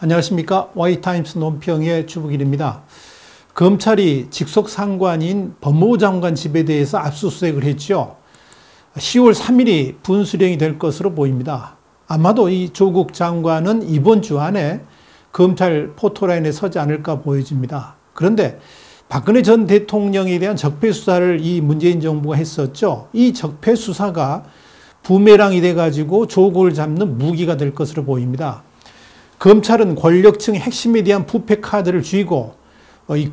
안녕하십니까. Y타임스 논평의 주북일입니다. 검찰이 직속 상관인 법무부 장관 집에 대해서 압수수색을 했죠. 10월 3일이 분수령이 될 것으로 보입니다. 아마도 이 조국 장관은 이번 주 안에 검찰 포토라인에 서지 않을까 보여집니다. 그런데 박근혜 전 대통령에 대한 적폐 수사를 이 문재인 정부가 했었죠. 이 적폐 수사가 부메랑이 돼가지고 조국을 잡는 무기가 될 것으로 보입니다. 검찰은 권력층 핵심에 대한 부패 카드를 쥐고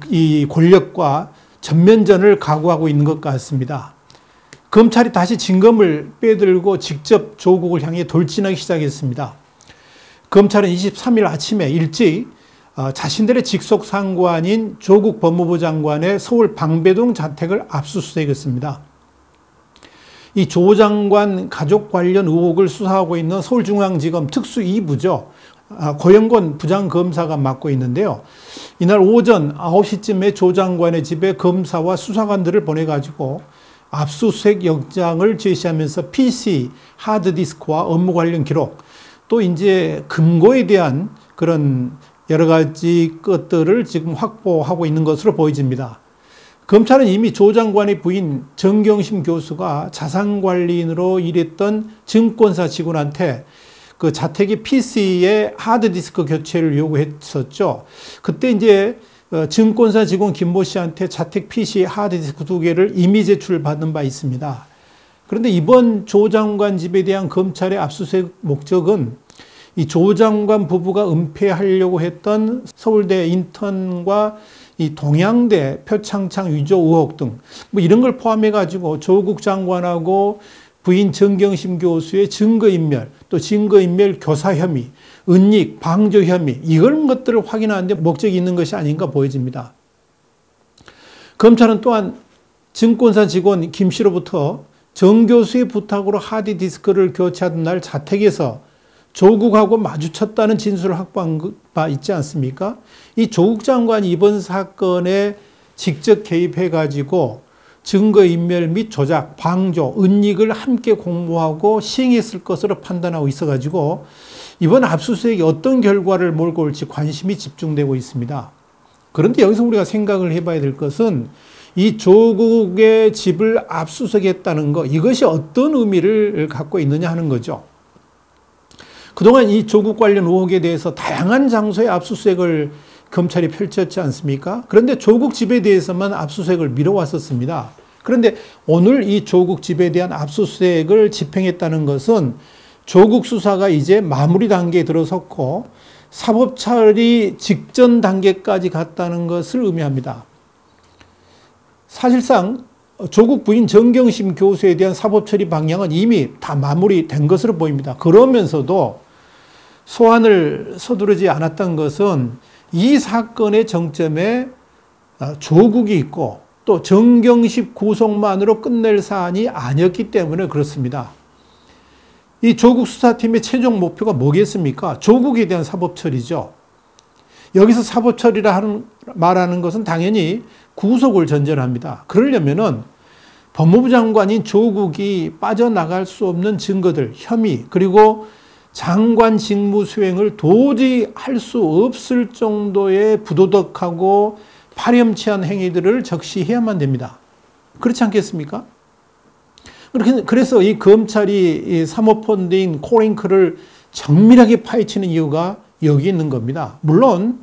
이 권력과 전면전을 각오하고 있는 것 같습니다. 검찰이 다시 진검을 빼들고 직접 조국을 향해 돌진하기 시작했습니다. 검찰은 23일 아침에 일찍 자신들의 직속 상관인 조국 법무부 장관의 서울 방배동 자택을 압수수색했습니다. 이 조 장관 가족 관련 의혹을 수사하고 있는 서울중앙지검 특수 2부죠. 고영건 부장검사가 맡고 있는데요. 이날 오전 9시쯤에 조 장관의 집에 검사와 수사관들을 보내가지고 압수수색 영장을 제시하면서 PC, 하드디스크와 업무 관련 기록, 또 이제 금고에 대한 그런 여러 가지 것들을 지금 확보하고 있는 것으로 보여집니다. 검찰은 이미 조 장관의 부인 정경심 교수가 자산관리인으로 일했던 증권사 직원한테 그 자택의 PC에 하드디스크 교체를 요구했었죠. 그때 이제 증권사 직원 김모 씨한테 자택 PC 하드디스크 2개를 이미 제출받은 바 있습니다. 그런데 이번 조 장관 집에 대한 검찰의 압수수색 목적은 이 조 장관 부부가 은폐하려고 했던 서울대 인턴과 이 동양대 표창장 위조 의혹 등 뭐 이런 걸 포함해 가지고 조국 장관하고 부인 정경심 교수의 증거인멸, 또 증거인멸 교사 혐의, 은닉, 방조 혐의, 이런 것들을 확인하는 데 목적이 있는 것이 아닌가 보여집니다. 검찰은 또한 증권사 직원 김 씨로부터 정 교수의 부탁으로 하드디스크를 교체하던 날 자택에서 조국하고 마주쳤다는 진술을 확보한 바 있지 않습니까? 이 조국 장관이 이번 사건에 직접 개입해가지고 증거인멸 및 조작, 방조, 은닉을 함께 공모하고 시행했을 것으로 판단하고 있어가지고 이번 압수수색이 어떤 결과를 몰고 올지 관심이 집중되고 있습니다. 그런데 여기서 우리가 생각을 해봐야 될 것은 이 조국의 집을 압수수색했다는 것, 이것이 어떤 의미를 갖고 있느냐 하는 거죠. 그동안 이 조국 관련 의혹에 대해서 다양한 장소에 압수수색을 검찰이 펼쳤지 않습니까? 그런데 조국 집에 대해서만 압수수색을 미뤄왔었습니다. 그런데 오늘 이 조국 집에 대한 압수수색을 집행했다는 것은 조국 수사가 이제 마무리 단계에 들어섰고 사법처리 직전 단계까지 갔다는 것을 의미합니다. 사실상 조국 부인 정경심 교수에 대한 사법처리 방향은 이미 다 마무리된 것으로 보입니다. 그러면서도 소환을 서두르지 않았던 것은 이 사건의 정점에 조국이 있고 또 정경심 구속만으로 끝낼 사안이 아니었기 때문에 그렇습니다. 이 조국 수사팀의 최종 목표가 뭐겠습니까? 조국에 대한 사법처리죠. 여기서 사법처리라 말하는 것은 당연히 구속을 전제로 합니다. 그러려면은 법무부 장관인 조국이 빠져나갈 수 없는 증거들, 혐의, 그리고 장관 직무 수행을 도저히 할 수 없을 정도의 부도덕하고 파렴치한 행위들을 적시해야만 됩니다. 그렇지 않겠습니까? 그래서 이 검찰이 사모펀드인 코링크를 정밀하게 파헤치는 이유가 여기 있는 겁니다. 물론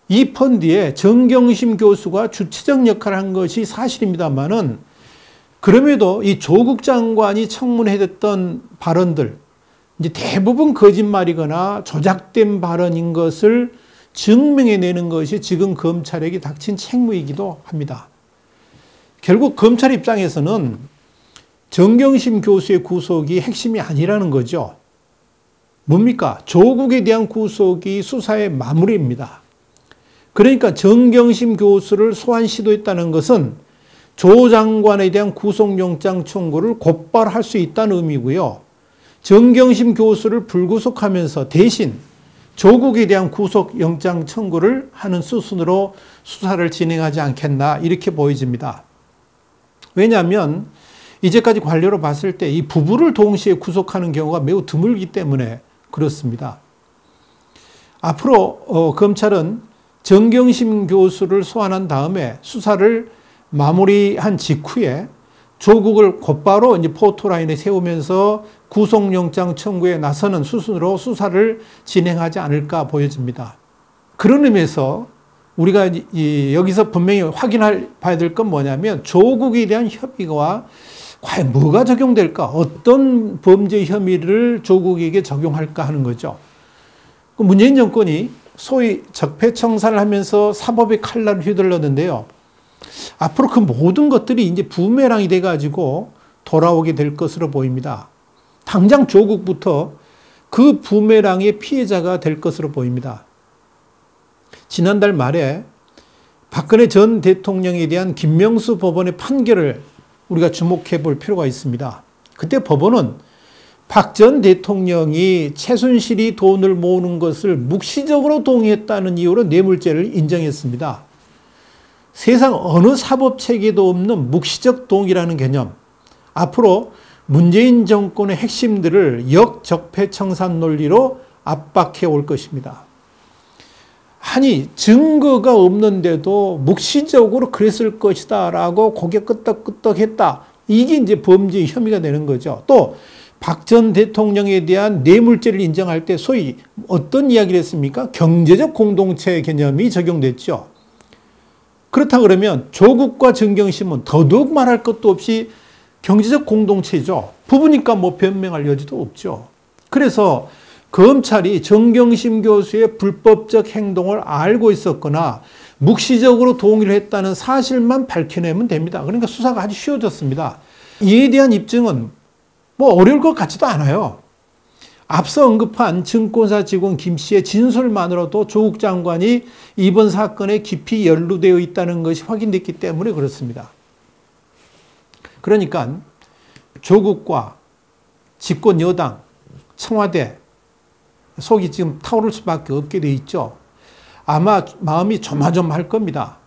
이 펀드에 정경심 교수가 주체적 역할을 한 것이 사실입니다만은 그럼에도 이 조국 장관이 청문회했던 발언들, 이제 대부분 거짓말이거나 조작된 발언인 것을 증명해내는 것이 지금 검찰에게 닥친 책무이기도 합니다. 결국 검찰 입장에서는 정경심 교수의 구속이 핵심이 아니라는 거죠. 뭡니까? 조국에 대한 구속이 수사의 마무리입니다. 그러니까 정경심 교수를 소환 시도했다는 것은 조 장관에 대한 구속영장 청구를 곧바로 할 수 있다는 의미고요. 정경심 교수를 불구속하면서 대신 조국에 대한 구속영장 청구를 하는 수순으로 수사를 진행하지 않겠나 이렇게 보여집니다. 왜냐하면 이제까지 관례로 봤을 때 이 부부를 동시에 구속하는 경우가 매우 드물기 때문에 그렇습니다. 앞으로 검찰은 정경심 교수를 소환한 다음에 수사를 마무리한 직후에 조국을 곧바로 이제 포토라인에 세우면서 구속영장 청구에 나서는 수순으로 수사를 진행하지 않을까 보여집니다. 그런 의미에서 우리가 여기서 분명히 봐야 될 건 뭐냐면 조국에 대한 협의가 과연 뭐가 적용될까? 어떤 범죄 혐의를 조국에게 적용할까 하는 거죠. 문재인 정권이 소위 적폐청산을 하면서 사법의 칼날을 휘둘렀는데요. 앞으로 그 모든 것들이 이제 부메랑이 돼가지고 돌아오게 될 것으로 보입니다. 당장 조국부터 그 부메랑의 피해자가 될 것으로 보입니다. 지난달 말에 박근혜 전 대통령에 대한 김명수 법원의 판결을 우리가 주목해 볼 필요가 있습니다. 그때 법원은 박 전 대통령이 최순실이 돈을 모으는 것을 묵시적으로 동의했다는 이유로 뇌물죄를 인정했습니다. 세상 어느 사법체계도 없는 묵시적 동의라는 개념. 앞으로 문재인 정권의 핵심들을 역적폐청산 논리로 압박해 올 것입니다. 아니 증거가 없는데도 묵시적으로 그랬을 것이다 라고 고개 끄덕끄덕 했다. 이게 이제 범죄의 혐의가 되는 거죠. 또 박 전 대통령에 대한 뇌물죄를 인정할 때 소위 어떤 이야기를 했습니까? 경제적 공동체 개념이 적용됐죠. 그렇다 그러면 조국과 정경심은 더더욱 말할 것도 없이 경제적 공동체죠. 부부니까 뭐 변명할 여지도 없죠. 그래서 검찰이 정경심 교수의 불법적 행동을 알고 있었거나 묵시적으로 동의를 했다는 사실만 밝혀내면 됩니다. 그러니까 수사가 아주 쉬워졌습니다. 이에 대한 입증은 뭐 어려울 것 같지도 않아요. 앞서 언급한 증권사 직원 김 씨의 진술만으로도 조국 장관이 이번 사건에 깊이 연루되어 있다는 것이 확인됐기 때문에 그렇습니다. 그러니까 조국과 집권 여당, 청와대 속이 지금 타오를 수밖에 없게 돼 있죠. 아마 마음이 조마조마할 겁니다.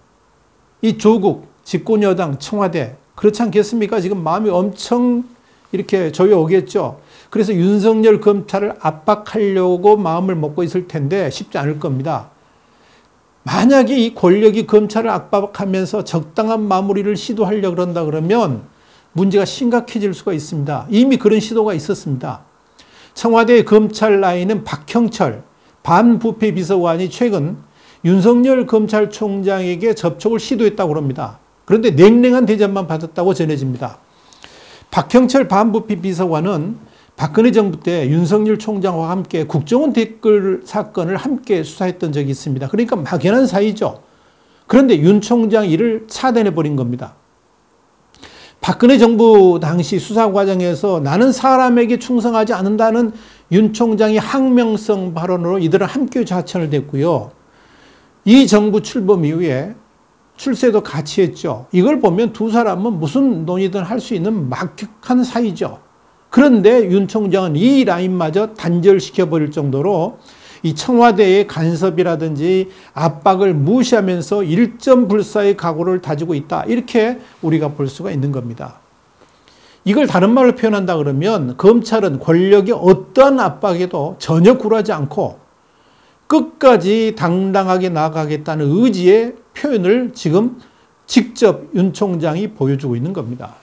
이 조국, 집권 여당, 청와대 그렇지 않겠습니까? 지금 마음이 엄청 이렇게 조여오겠죠. 그래서 윤석열 검찰을 압박하려고 마음을 먹고 있을 텐데 쉽지 않을 겁니다. 만약에 이 권력이 검찰을 압박하면서 적당한 마무리를 시도하려고 그런다 그러면 문제가 심각해질 수가 있습니다. 이미 그런 시도가 있었습니다. 청와대 검찰 라인은 박형철 반부패 비서관이 최근 윤석열 검찰총장에게 접촉을 시도했다고 합니다. 그런데 냉랭한 대접만 받았다고 전해집니다. 박형철 반부패 비서관은 박근혜 정부 때 윤석열 총장과 함께 국정원 댓글 사건을 함께 수사했던 적이 있습니다. 그러니까 막연한 사이죠. 그런데 윤 총장 이를 차단해버린 겁니다. 박근혜 정부 당시 수사 과정에서 나는 사람에게 충성하지 않는다는 윤 총장의 항명성 발언으로 이들은 함께 좌천을 됐고요. 이 정부 출범 이후에 출세도 같이 했죠. 이걸 보면 두 사람은 무슨 논의든 할 수 있는 막격한 사이죠. 그런데 윤 총장은 이 라인마저 단절시켜버릴 정도로 이 청와대의 간섭이라든지 압박을 무시하면서 일점불사의 각오를 다지고 있다. 이렇게 우리가 볼 수가 있는 겁니다. 이걸 다른 말로 표현한다 그러면 검찰은 권력의 어떠한 압박에도 전혀 굴하지 않고 끝까지 당당하게 나아가겠다는 의지의 표현을 지금 직접 윤 총장이 보여주고 있는 겁니다.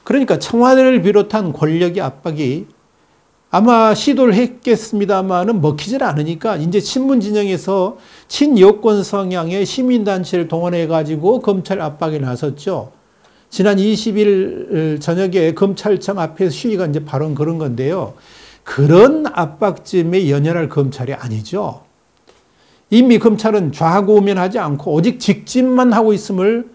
그러니까 청와대를 비롯한 권력의 압박이 아마 시도를 했겠습니다만은 먹히질 않으니까 이제 친문 진영에서 친여권 성향의 시민단체를 동원해가지고 검찰 압박에 나섰죠. 지난 20일 저녁에 검찰청 앞에서 시위가 이제 바로 그런 건데요. 그런 압박쯤에 연연할 검찰이 아니죠. 이미 검찰은 좌고우면하지 않고 오직 직진만 하고 있음을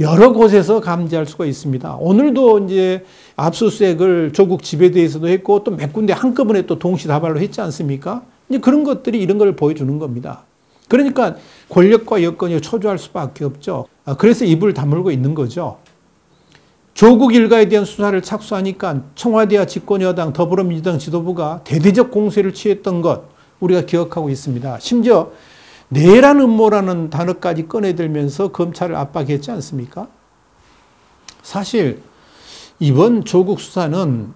여러 곳에서 감지할 수가 있습니다. 오늘도 이제 압수수색을 조국 집에 대해서도 했고 또 몇 군데 한꺼번에 또 동시다발로 했지 않습니까? 이제 그런 것들이 이런 걸 보여주는 겁니다. 그러니까 권력과 여건이 초조할 수밖에 없죠. 그래서 입을 다물고 있는 거죠. 조국 일가에 대한 수사를 착수하니까 청와대와 집권여당 더불어민주당 지도부가 대대적 공세를 취했던 것 우리가 기억하고 있습니다. 심지어 내란 음모라는 단어까지 꺼내들면서 검찰을 압박했지 않습니까? 사실 이번 조국 수사는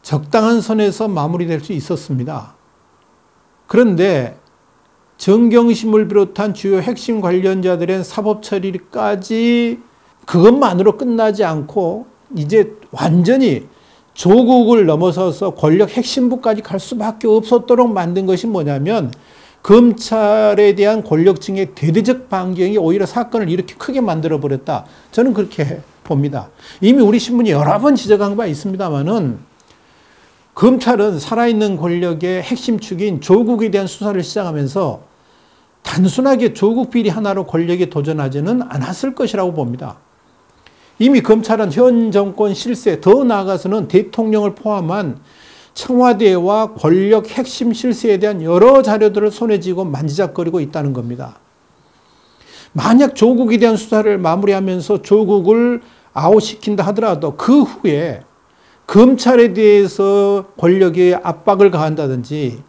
적당한 선에서 마무리될 수 있었습니다. 그런데 정경심을 비롯한 주요 핵심 관련자들의 사법 처리까지 그것만으로 끝나지 않고 이제 완전히 조국을 넘어서서 권력 핵심부까지 갈 수밖에 없었도록 만든 것이 뭐냐면 검찰에 대한 권력층의 대대적 반경이 오히려 사건을 이렇게 크게 만들어버렸다. 저는 그렇게 봅니다. 이미 우리 신문이 여러 번 지적한 바 있습니다만은 검찰은 살아있는 권력의 핵심 축인 조국에 대한 수사를 시작하면서 단순하게 조국 비리 하나로 권력에 도전하지는 않았을 것이라고 봅니다. 이미 검찰은 현 정권 실세, 더 나아가서는 대통령을 포함한 청와대와 권력 핵심 실세에 대한 여러 자료들을 손에 쥐고 만지작거리고 있다는 겁니다. 만약 조국에 대한 수사를 마무리하면서 조국을 아웃시킨다 하더라도 그 후에 검찰에 대해서 권력에 압박을 가한다든지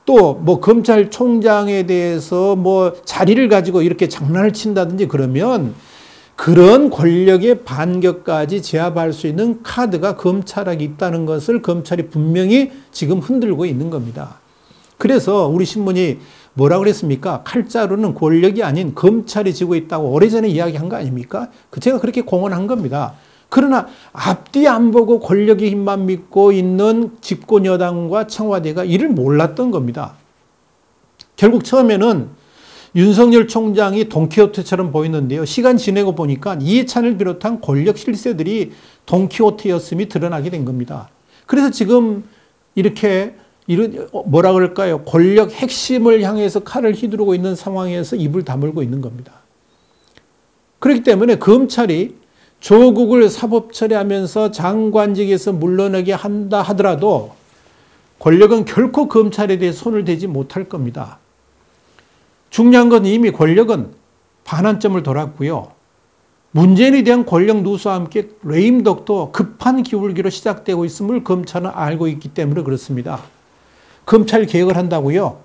또 뭐 검찰총장에 대해서 뭐 자리를 가지고 이렇게 장난을 친다든지 그러면 그런 권력의 반격까지 제압할 수 있는 카드가 검찰에게 있다는 것을 검찰이 분명히 지금 흔들고 있는 겁니다. 그래서 우리 신문이 뭐라고 그랬습니까? 칼자루는 권력이 아닌 검찰이 쥐고 있다고 오래전에 이야기한 거 아닙니까? 제가 그렇게 공언한 겁니다. 그러나 앞뒤 안 보고 권력의 힘만 믿고 있는 집권 여당과 청와대가 이를 몰랐던 겁니다. 결국 처음에는 윤석열 총장이 돈키호테처럼 보이는데요. 시간 지내고 보니까 이해찬을 비롯한 권력 실세들이 돈키호테였음이 드러나게 된 겁니다. 그래서 지금 이렇게 뭐라 그럴까요? 권력 핵심을 향해서 칼을 휘두르고 있는 상황에서 입을 다물고 있는 겁니다. 그렇기 때문에 검찰이 조국을 사법 처리하면서 장관직에서 물러나게 한다 하더라도 권력은 결코 검찰에 대해 손을 대지 못할 겁니다. 중요한 건 이미 권력은 반환점을 돌았고요. 문재인에 대한 권력 누수와 함께 레임덕도 급한 기울기로 시작되고 있음을 검찰은 알고 있기 때문에 그렇습니다. 검찰 개혁을 한다고요?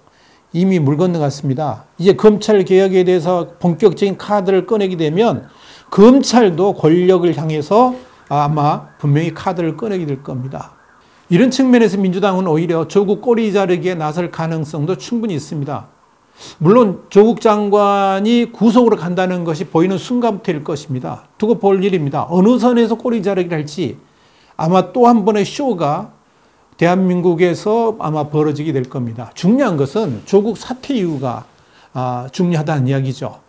이미 물 건너갔습니다. 이제 검찰 개혁에 대해서 본격적인 카드를 꺼내게 되면 검찰도 권력을 향해서 아마 분명히 카드를 꺼내게 될 겁니다. 이런 측면에서 민주당은 오히려 조국 꼬리 자르기에 나설 가능성도 충분히 있습니다. 물론 조국 장관이 구속으로 간다는 것이 보이는 순간부터일 것입니다. 두고 볼 일입니다. 어느 선에서 꼬리 자르기를 할지 아마 또 한 번의 쇼가 대한민국에서 아마 벌어지게 될 겁니다. 중요한 것은 조국 사퇴 이유가 중요하다는 이야기죠.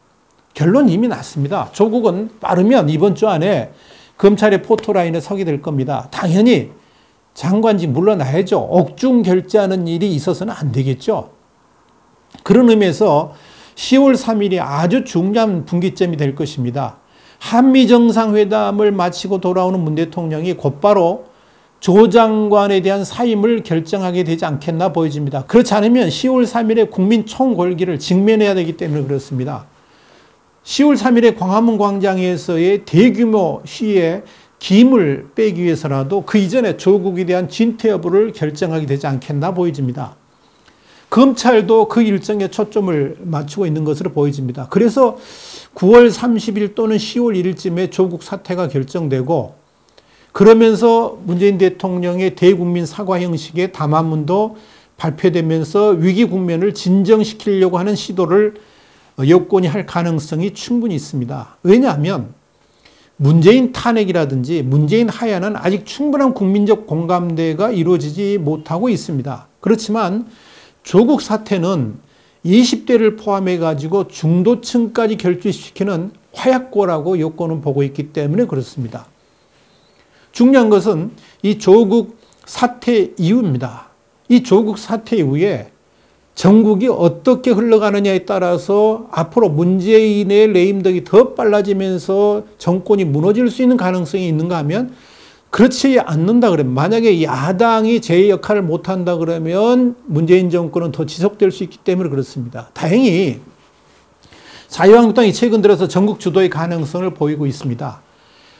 결론 이미 났습니다. 조국은 빠르면 이번 주 안에 검찰의 포토라인에 서게 될 겁니다. 당연히 장관직 물러나야죠. 옥중 결재하는 일이 있어서는 안 되겠죠. 그런 의미에서 10월 3일이 아주 중요한 분기점이 될 것입니다. 한미 정상회담을 마치고 돌아오는 문 대통령이 곧바로 조 장관에 대한 사임을 결정하게 되지 않겠나 보여집니다. 그렇지 않으면 10월 3일에 국민 총궐기를 직면해야 되기 때문에 그렇습니다. 10월 3일에 광화문 광장에서의 대규모 시위에 김을 빼기 위해서라도 그 이전에 조국에 대한 진퇴 여부를 결정하게 되지 않겠나 보여집니다. 검찰도 그 일정에 초점을 맞추고 있는 것으로 보여집니다. 그래서 9월 30일 또는 10월 1일쯤에 조국 사퇴가 결정되고 그러면서 문재인 대통령의 대국민 사과 형식의 담화문도 발표되면서 위기 국면을 진정시키려고 하는 시도를 여권이 할 가능성이 충분히 있습니다. 왜냐하면 문재인 탄핵이라든지 문재인 하야는 아직 충분한 국민적 공감대가 이루어지지 못하고 있습니다. 그렇지만 조국 사태는 20대를 포함해 가지고 중도층까지 결집시키는 화약고라고 여권은 보고 있기 때문에 그렇습니다. 중요한 것은 이 조국 사태 이후입니다. 이 조국 사태 이후에 전국이 어떻게 흘러가느냐에 따라서 앞으로 문재인의 레임덕이 더 빨라지면서 정권이 무너질 수 있는 가능성이 있는가 하면 그렇지 않는다 그러면 만약에 야당이 제 역할을 못한다 그러면 문재인 정권은 더 지속될 수 있기 때문에 그렇습니다. 다행히 자유한국당이 최근 들어서 전국 주도의 가능성을 보이고 있습니다.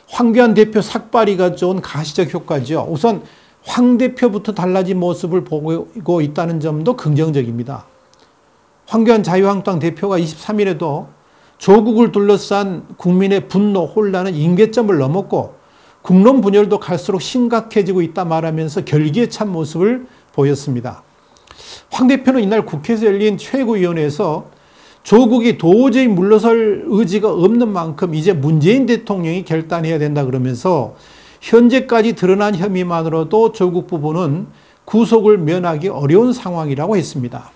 황교안 대표 삭발이 가져온 가시적 효과죠. 우선 황 대표부터 달라진 모습을 보고 있다는 점도 긍정적입니다. 황교안 자유한국당 대표가 23일에도 조국을 둘러싼 국민의 분노, 혼란은 임계점을 넘었고 국론 분열도 갈수록 심각해지고 있다 말하면서 결기에 찬 모습을 보였습니다. 황 대표는 이날 국회에서 열린 최고위원회에서 조국이 도저히 물러설 의지가 없는 만큼 이제 문재인 대통령이 결단해야 된다 그러면서 현재까지 드러난 혐의만으로도 조국 부부는 구속을 면하기 어려운 상황이라고 했습니다.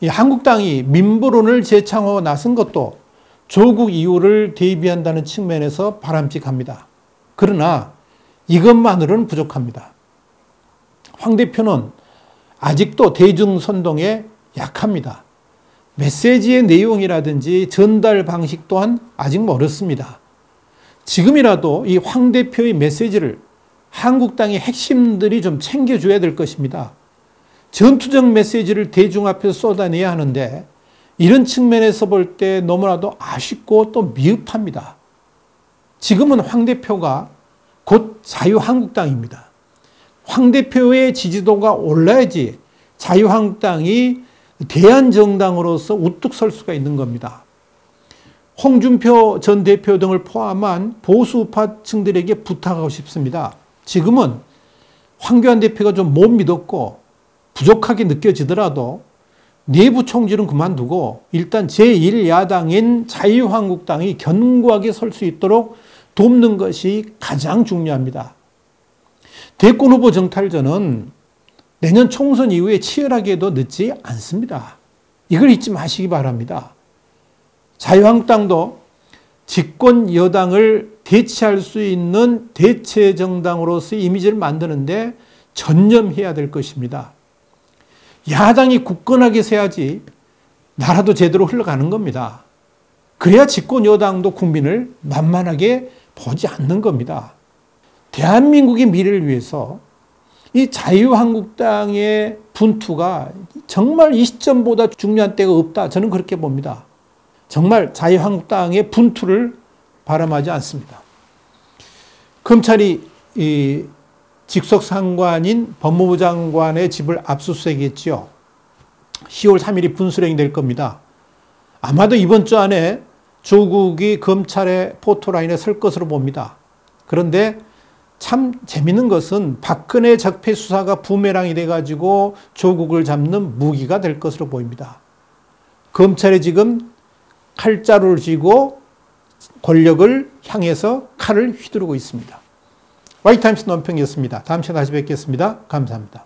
이 한국당이 민부론을 재창하고 나선 것도 조국 이후를 대비한다는 측면에서 바람직합니다. 그러나 이것만으로는 부족합니다. 황 대표는 아직도 대중선동에 약합니다. 메시지의 내용이라든지 전달 방식 또한 아직 멀었습니다. 지금이라도 이 황 대표의 메시지를 한국당의 핵심들이 좀 챙겨줘야 될 것입니다. 전투적 메시지를 대중 앞에서 쏟아내야 하는데 이런 측면에서 볼 때 너무나도 아쉽고 또 미흡합니다. 지금은 황 대표가 곧 자유한국당입니다. 황 대표의 지지도가 올라야지 자유한국당이 대안정당으로서 우뚝 설 수가 있는 겁니다. 홍준표 전 대표 등을 포함한 보수우파층들에게 부탁하고 싶습니다. 지금은 황교안 대표가 좀 못 믿었고 부족하게 느껴지더라도 내부 총질은 그만두고 일단 제1야당인 자유한국당이 견고하게 설 수 있도록 돕는 것이 가장 중요합니다. 대권 후보 정탈전은 내년 총선 이후에 치열하게 해도 늦지 않습니다. 이걸 잊지 마시기 바랍니다. 자유한국당도 집권 여당을 대체할 수 있는 대체 정당으로서의 이미지를 만드는데 전념해야 될 것입니다. 야당이 굳건하게 서야지 나라도 제대로 흘러가는 겁니다. 그래야 집권 여당도 국민을 만만하게 보지 않는 겁니다. 대한민국의 미래를 위해서 이 자유한국당의 분투가 정말 이 시점보다 중요한 때가 없다. 저는 그렇게 봅니다. 정말 자유한국당의 분투를 바람하지 않습니다. 검찰이 이 직속 상관인 법무부 장관의 집을 압수수색했죠. 10월 3일이 분수령이 될 겁니다. 아마도 이번 주 안에 조국이 검찰의 포토라인에 설 것으로 봅니다. 그런데 참 재밌는 것은 박근혜 적폐 수사가 부메랑이 돼가지고 조국을 잡는 무기가 될 것으로 보입니다. 검찰이 지금 칼자루를 쥐고 권력을 향해서 칼을 휘두르고 있습니다. 화이트타임스 논평이었습니다. 다음 시간에 다시 뵙겠습니다. 감사합니다.